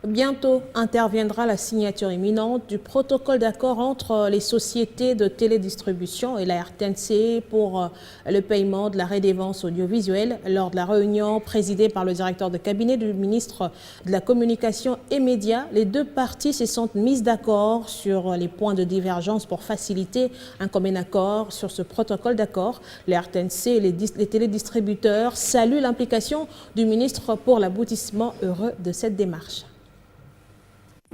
Bientôt interviendra la signature imminente du protocole d'accord entre les sociétés de télédistribution et la RTNC pour le paiement de la redevance audiovisuelle. Lors de la réunion présidée par le directeur de cabinet du ministre de la Communication et Médias, les deux parties se sont mises d'accord sur les points de divergence pour faciliter un commun accord sur ce protocole d'accord. Les RTNC et les télédistributeurs saluent l'implication du ministre pour l'aboutissement heureux de cette démarche.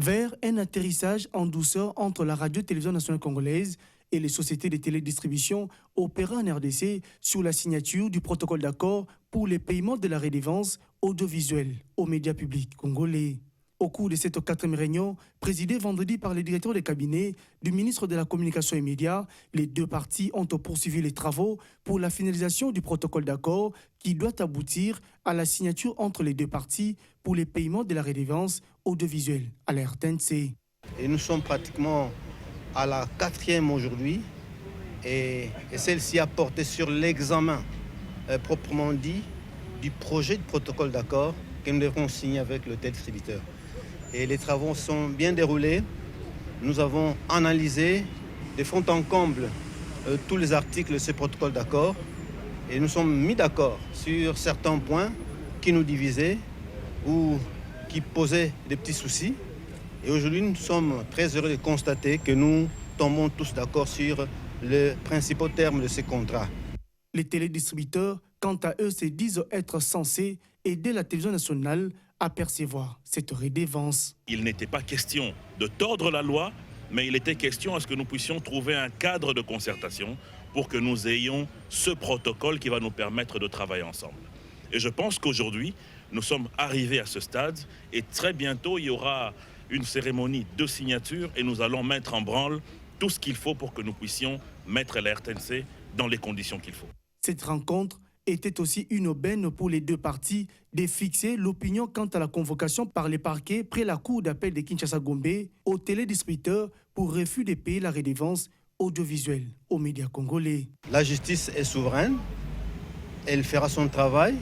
Vers un atterrissage en douceur entre la radio-télévision nationale congolaise et les sociétés de télédistribution opérant en RDC sur la signature du protocole d'accord pour les paiements de la redevance audiovisuelle aux médias publics congolais. Au cours de cette quatrième réunion, présidée vendredi par le directeur de cabinet du ministre de la Communication et Médias, les deux parties ont poursuivi les travaux pour la finalisation du protocole d'accord qui doit aboutir à la signature entre les deux parties pour les paiements de la redevance audiovisuelle à la RTNC. Et nous sommes pratiquement à la quatrième aujourd'hui et celle-ci a porté sur l'examen proprement dit du projet de protocole d'accord que nous devrons signer avec le télédistributeur. Et les travaux sont bien déroulés. Nous avons analysé de fond en comble tous les articles de ce protocole d'accord et nous sommes mis d'accord sur certains points qui nous divisaient ou qui posaient des petits soucis. Et aujourd'hui, nous sommes très heureux de constater que nous tombons tous d'accord sur les principaux termes de ces contrats. Les télédistributeurs, quant à eux, se disent être censés aider la télévision nationale à percevoir cette redevance. Il n'était pas question de tordre la loi, mais il était question à ce que nous puissions trouver un cadre de concertation pour que nous ayons ce protocole qui va nous permettre de travailler ensemble. Et je pense qu'aujourd'hui, nous sommes arrivés à ce stade et très bientôt, il y aura une cérémonie de signature et nous allons mettre en branle tout ce qu'il faut pour que nous puissions mettre la RTNC dans les conditions qu'il faut. Cette rencontre était aussi une aubaine pour les deux parties de fixer l'opinion quant à la convocation par les parquets près la cour d'appel de Kinshasa-Gombe aux télédistributeurs pour refus de payer la redevance audiovisuelle aux médias congolais. La justice est souveraine, elle fera son travail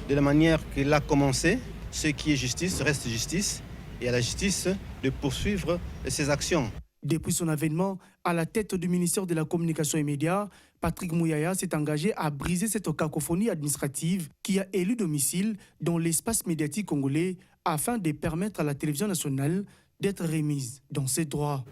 de la manière qu'elle a commencé. Ce qui est justice reste justice et à la justice de poursuivre ses actions. Depuis son avènement à la tête du ministère de la Communication et Médias, Patrick Mouyaya s'est engagé à briser cette cacophonie administrative qui a élu domicile dans l'espace médiatique congolais afin de permettre à la télévision nationale d'être remise dans ses droits.